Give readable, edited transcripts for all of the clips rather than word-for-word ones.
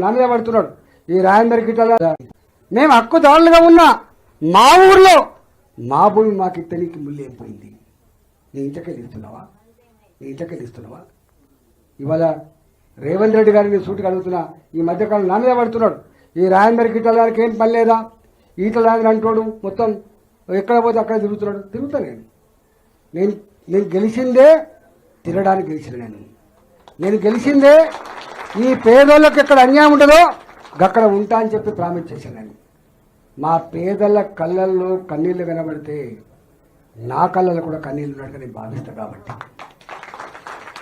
నాన్నదే పడుతున్నాడు ఈ రాయందరి గిట్ల. మేము హక్కుదారులుగా ఉన్నా మా ఊర్లో మా భూమి మాకు ఇత్తనికి ముళ్ళు అయిపోయింది. నీ ఇంటకెళ్ళి ఇస్తున్నావా? ఇవాళ రేవంత్ రెడ్డి గారిని సూటికి అడుగుతున్నా, ఈ మధ్యకాలం నాన్నదే పడుతున్నాడు ఈ రాయందరి గిట్ల గారికి ఏం పని లేదా, ఈటల రాజు అంటోడు మొత్తం ఎక్కడ పోతే అక్కడ తిరుగుతున్నాడు. తిరుగుతా నేను గెలిచిందే తిరగడానికి గెలిచిన నేను గెలిచిందే ఈ పేదోళ్ళకి ఎక్కడ అన్యాయం ఉంటుందో అక్కడ ఉంటా అని చెప్పి ప్రామిస్ చేశాను. మా పేదల కళ్ళల్లో కన్నీళ్లు కనబడితే నా కళ్ళల్లో కూడా కన్నీళ్ళు ఉన్నట్టుగా నేను భావిస్తాను. కాబట్టి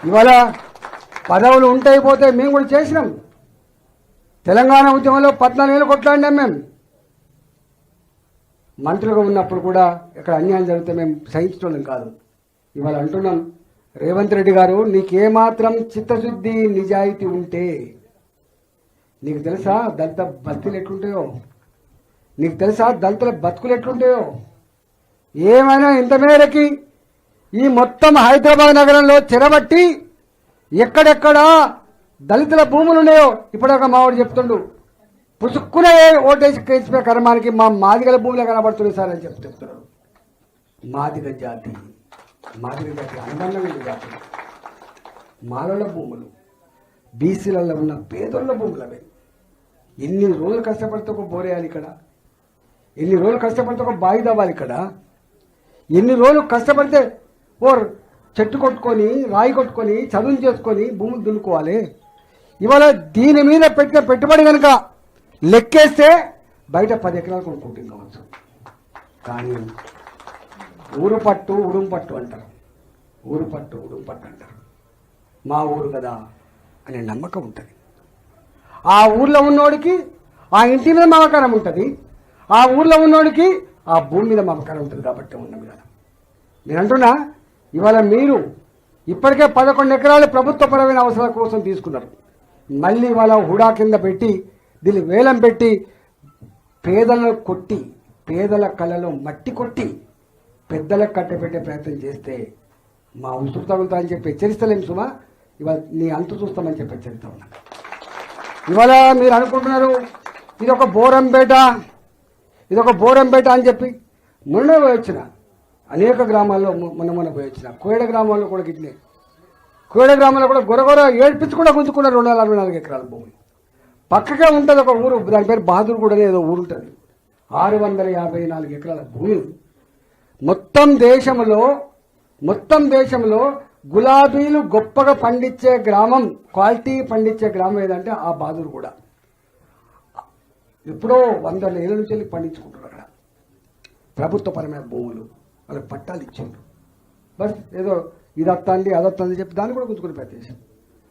ఇవాళ పదవులు ఉంటాయి పోతే మేము కూడా చేసినాం. తెలంగాణ ఉద్యమంలో 14 ఏళ్ళు కొట్లాడినాం. మేము మంత్రులుగా ఉన్నప్పుడు కూడా ఇక్కడ అన్యాయం జరిగితే మేము సహించడం కాదు. ఇవాళ అంటున్నాం, రేవంత్ రెడ్డి గారు నీకేమాత్రం చిత్తశుద్ధి నిజాయితీ ఉంటే నీకు తెలుసా దళిత బస్తీలు ఎట్లుంటాయో, నీకు తెలుసా దళితుల బతుకులు ఎట్లుంటాయో. ఏమైనా ఇంత మేరకి ఈ మొత్తం హైదరాబాద్ నగరంలో చెరబట్టి ఎక్కడెక్కడ దళితుల భూములు ఉన్నాయో ఇప్పటిదాకా మావాడు చెప్తుండు, పుసుక్కునే ఓటేసి కేసిపోయే కర్మానికి మా మాదిగల భూములే కనబడుతుంది సార్ అని చెప్తున్నాడు. మాదిగ జాతి అనుబంధమైన జాతి, మాలల భూములు, బీసీలలో ఉన్న పేదోళ్ళ భూములు అవి. ఎన్ని రోజులు కష్టపడితే ఒక బోరేయాలి ఇక్కడ, ఎన్ని రోజులు కష్టపడితే ఒక బావి తవ్వాలి ఇక్కడ, ఎన్ని రోజులు కష్టపడితే ఓ చెట్టు కొట్టుకొని రాయి కొట్టుకొని చదువులు చేసుకొని భూములు దున్నుకోవాలి. ఇవాళ దీని మీద పెట్టిన పెట్టుబడి కనుక లెక్కేస్తే బయట 10 ఎకరాలు కొనుక్కుంటుంది కావచ్చు. కానీ ఊరు పట్టు ఉడుం పట్టు అంటారు, మా ఊరు కదా అనే నమ్మకం ఉంటుంది. ఆ ఊర్లో ఉన్నోడికి ఆ ఇంటి మీద మమకారం ఉంటుంది, ఆ ఊర్లో ఉన్నోడికి ఆ భూమి మీద మమకారం ఉంటుంది. కాబట్టి ఉన్నాం కదా. నేను అంటున్నా, ఇవాళ మీరు ఇప్పటికే 11 ఎకరాలు ప్రభుత్వపరమైన అవసరాల కోసం తీసుకున్నారు. మళ్ళీ ఇవాళ హుడా కింద పెట్టి దీన్ని వేలం పెట్టి పేదలను కొట్టి, పేదల కళ్ళలో మట్టి కొట్టి పెద్దలకు కట్టబెట్టే ప్రయత్నం చేస్తే మా ఉసురు తగులుతా అని చెప్పి హెచ్చరిస్తలేము సుమా. ఇవాళ నీ అంతు చూస్తామని చెప్పి హెచ్చరిస్తా ఉన్నా. ఇవాళ మీరు అనుకుంటున్నారు ఇదొక బోరంపేట అని చెప్పి మొన్న పోయి వచ్చిన అనేక గ్రామాల్లో మొన్న పోయి వచ్చిన కోయడ గ్రామాల్లో కూడా గిట్లే, కోయడ గ్రామంలో కూడా గొరగొర ఏడ్పించి కూడా గుంజుకున్నారు 264 ఎకరాల భూమి. పక్కకే ఉంటుంది ఒక ఊరు, దాని పేరు బహదూర్ కూడా ఏదో ఊరు ఉంటుంది. 654 ఎకరాల భూమి. మొత్తం దేశంలో గులాబీలు గొప్పగా పండించే గ్రామం, క్వాలిటీ పండించే గ్రామం ఏదంటే ఆ బహదూర్ కూడా. ఎప్పుడో 100 ఏళ్ళ నుంచి వెళ్ళి పండించుకుంటున్నారు అక్కడ. ప్రభుత్వపరమైన భూములు వాళ్ళకి పట్టాలు ఇచ్చిండ్రు. బస్ ఏదో ఇది అత్తంది అదొత్తంది చెప్పి దాన్ని కూడా గుంజుకుని పెట్టేసారు.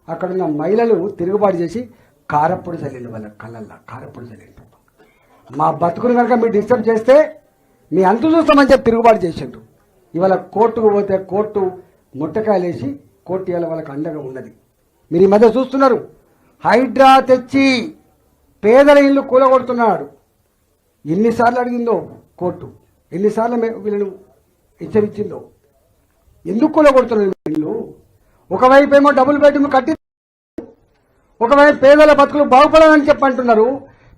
అక్కడున్న మహిళలు తిరుగుబాటు చేసి కారప్పుడు చల్లిండు, వాళ్ళ కళ్ళల్లో కారప్పుడు చల్లిండు. మా బతుకుని కనుక మీరు డిస్టర్బ్ చేస్తే మీ అంతు చూస్తామని చెప్పి తిరుగుబాటు చేసిండ్రు. ఇవాళ కోర్టుకు పోతే కోర్టు ముట్టకాయలేసి కోర్టు ఇవాళ వాళ్ళకి అండగా ఉన్నది. మీరు ఈ మధ్య చూస్తున్నారు, హైడ్రా తెచ్చి పేదల ఇల్లు కూలగొడుతున్నాడు. ఎన్నిసార్లు అడిగిందో కోర్టు, ఎన్నిసార్లు వీళ్ళను హెచ్చరించిందో. ఎందుకు కూలగొడుతున్నారు ఇల్లు? ఒకవైపు ఏమో డబుల్ బెడ్రూమ్ కట్టి, ఒకవైపు పేదల బతుకులు బాగుపడాలని చెప్పి అంటున్నారు,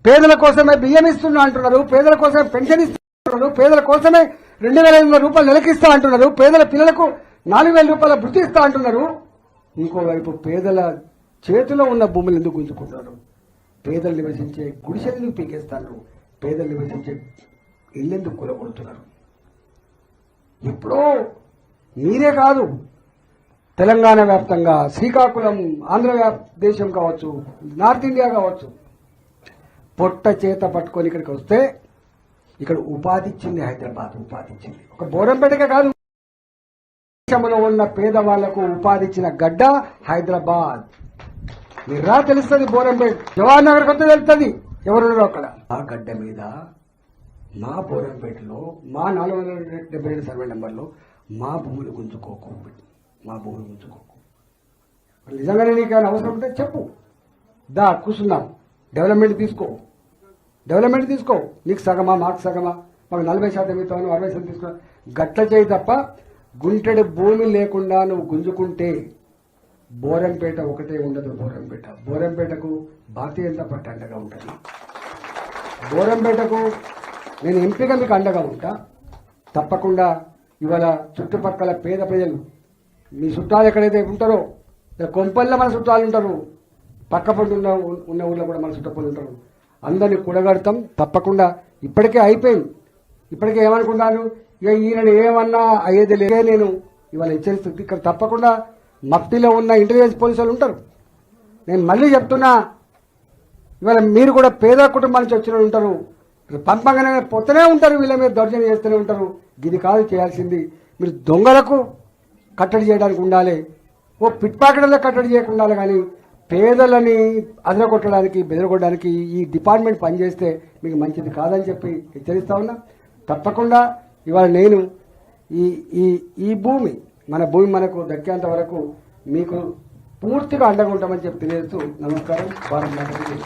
పేదల కోసమే బియ్యం ఇస్తున్నా అంటున్నారు, పేదల కోసమే పెన్షన్ ఇస్తున్నారు, పేదల కోసమే 2500 రూపాయలు నెలకిస్తా అంటున్నారు, పేదల పిల్లలకు 4000 రూపాయల భృతి ఇస్తా అంటున్నారు. ఇంకోవైపు పేదల చేతిలో ఉన్న భూములు ఎందుకు గుంజుకుంటున్నారు? పేదలు నివసించే గుడిసెలు ఎందుకు పీకేస్తారు? పేదలు నివసించే ఇల్లెందుకు కూలగొడుతున్నారు? ఎప్పుడో మీరే కాదు, తెలంగాణ వ్యాప్తంగా, శ్రీకాకుళం, ఆంధ్రదేశం కావచ్చు, నార్త్ ఇండియా కావచ్చు, పొట్ట చేత పట్టుకొని ఇక్కడికి వస్తే ఇక్కడ ఉపాధి ఇచ్చింది హైదరాబాద్. ఉపాధి ఇచ్చింది ఒక బోరంపేటకే కాదు, దేశంలో ఉన్న పేదవాళ్లకు ఉపాధి ఇచ్చిన గడ్డ హైదరాబాద్. మీరా తెలుస్తుంది, బోరంపేట జవహర్ నగర్ కొత్త తెలుస్తుంది ఎవరున్నారో అక్కడ. ఆ గడ్డ మీద మా బోరంపేటలో మా 472 సర్వే నెంబర్లో మా భూములు గుంజుకోకు, నిజంగానే నీకు ఏమైనా అవసరం ఉంటే చెప్పు, దా కూర్చుందాం, డెవలప్మెంట్ తీసుకో. నీకు సగమా మాకు సగమా, మాకు 40% ఇస్తాను, 60% తీసుకున్నా, గట్ల చేయి తప్ప గుంటెడు భూమి లేకుండా నువ్వు గుంజుకుంటే బోరంపేట ఒకటే ఉండదు. బోరంపేటకు భారతీయ జనతా పార్టీ అండగా ఉంటుంది. బోరంపేటకు నేను ఎంపీగా మీకు అండగా ఉంటా. తప్పకుండా ఇవాళ చుట్టుపక్కల పేద ప్రజలు, మీ చుట్టాలు ఎక్కడైతే ఉంటారో, కొంపల్లో మన చుట్టాలు ఉంటారు, పక్కపంట ఉన్న ఊళ్ళో కూడా మన చుట్టపల్లి ఉంటారు, అందరినీ కూడగడతాం. తప్పకుండా ఇప్పటికే అయిపోయింది. ఇప్పటికే ఏమనుకున్నాను, ఇక ఈయన ఏమన్నా అయ్యేది లేదే. నేను ఇవాళ హెచ్చరిస్తుంది. ఇక్కడ తప్పకుండా మఫ్టీలో ఉన్న ఇంటెలిజెన్స్ పోలీసులు ఉంటారు. నేను మళ్ళీ చెప్తున్నా, ఇవాళ మీరు కూడా పేద కుటుంబాల నుంచి వచ్చిన ఉంటారు, పంపంగానే పోతూనే ఉంటారు, వీళ్ళ మీద దౌర్జన్యం చేస్తూనే ఉంటారు. ఇది కాదు చేయాల్సింది. మీరు దొంగలకు కట్టడి చేయడానికి ఉండాలి, ఓ పిట్ పాకెట్లలో కట్టడి చేయకుండా ఉండాలి. కానీ పేదలని అదరగొట్టడానికి, బెదరగొట్టడానికి ఈ డిపార్ట్మెంట్ పనిచేస్తే మీకు మంచిది కాదని చెప్పి హెచ్చరిస్తా ఉన్నా. తప్పకుండా ఇవాళ నేను ఈ భూమి, మన భూమి మనకు దక్కేంత వరకు మీకు పూర్తిగా అండగా ఉంటామని చెప్పి తెలియజేస్తూ నమస్కారం. భారత మాతకి.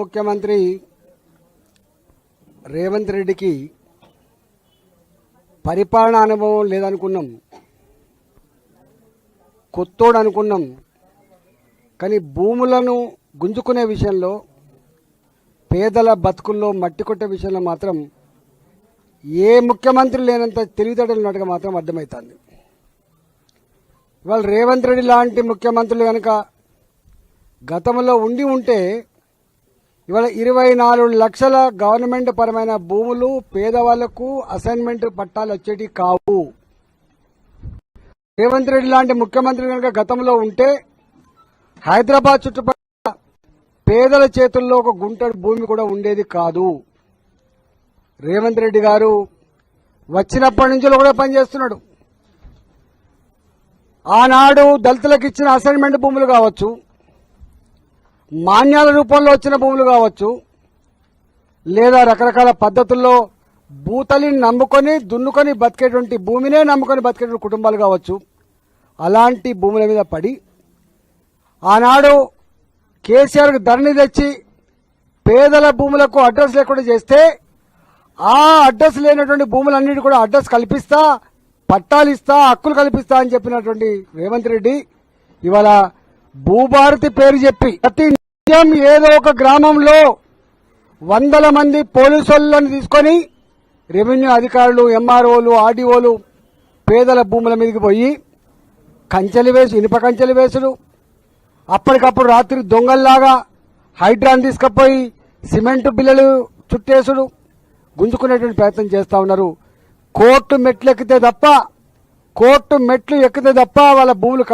ముఖ్యమంత్రి రేవంత్ రెడ్డికి పరిపాలన అనుభవం లేదనుకున్నాం, కొత్తోడు అనుకున్నాం. కానీ భూములను గుంజుకునే విషయంలో, పేదల బతుకుల్లో మట్టి కొట్టే విషయంలో మాత్రం ఏ ముఖ్యమంత్రి లేనంత తెలివితేటలు ఉన్నట్టుగా మాత్రం అర్థమవుతుంది. ఇవాళ రేవంత్ రెడ్డి లాంటి ముఖ్యమంత్రులు కనుక గతంలో ఉంటే ఇవాళ 24 లక్షల గవర్నమెంట్ పరమైన భూములు పేదవాళ్లకు అసైన్మెంట్ పట్టాలు వచ్చేటి కావు. రేవంత్ రెడ్డి లాంటి ముఖ్యమంత్రి కనుక గతంలో ఉంటే హైదరాబాద్ చుట్టుపక్కల పేదల చేతుల్లో ఒక గుంటడు భూమి కూడా ఉండేది కాదు. రేవంత్ రెడ్డి గారు వచ్చినప్పటి నుంచి కూడా పనిచేస్తున్నాడు. ఆనాడు దళితులకు ఇచ్చిన అసైన్మెంట్ భూములు కావచ్చు, మాన్యాల రూపంలో వచ్చిన భూములు కావచ్చు, లేదా రకరకాల పద్ధతుల్లో భూతలిని నమ్ముకొని దున్నుకొని బతికేటువంటి, భూమినే నమ్ముకొని బతికేటువంటి కుటుంబాలు కావచ్చు, అలాంటి భూముల మీద పడి ఆనాడు కేసీఆర్కు ధరణి తెచ్చి పేదల భూములకు అడ్రస్ లేకుండా చేస్తే, ఆ అడ్రస్ లేనటువంటి భూములన్నిటి కూడా అడ్రస్ కల్పిస్తా, పట్టాలు ఇస్తా, హక్కులు కల్పిస్తా అని చెప్పినటువంటి రేవంత్ రెడ్డి ఇవాళ భూభారతి పేరు చెప్పి ప్రతి నిత్యం ఏదో ఒక గ్రామంలో 100 మంది పోలీసులను తీసుకొని రెవెన్యూ అధికారులు, ఎంఆర్ఓలు, ఆర్డీఓలు పేదల భూముల మీదకి పోయి కంచెలు వేసి, ఇనుప కంచెలు వేసుడు, అప్పటికప్పుడు రాత్రి దొంగల్లాగా హైడ్రాన్ తీసుకుపోయి సిమెంట్ బిల్లలు చుట్టేసుడు, గుంజుకునేటువంటి ప్రయత్నం చేస్తా ఉన్నారు. కోర్టు మెట్లు ఎక్కితే తప్ప వాళ్ళ భూములు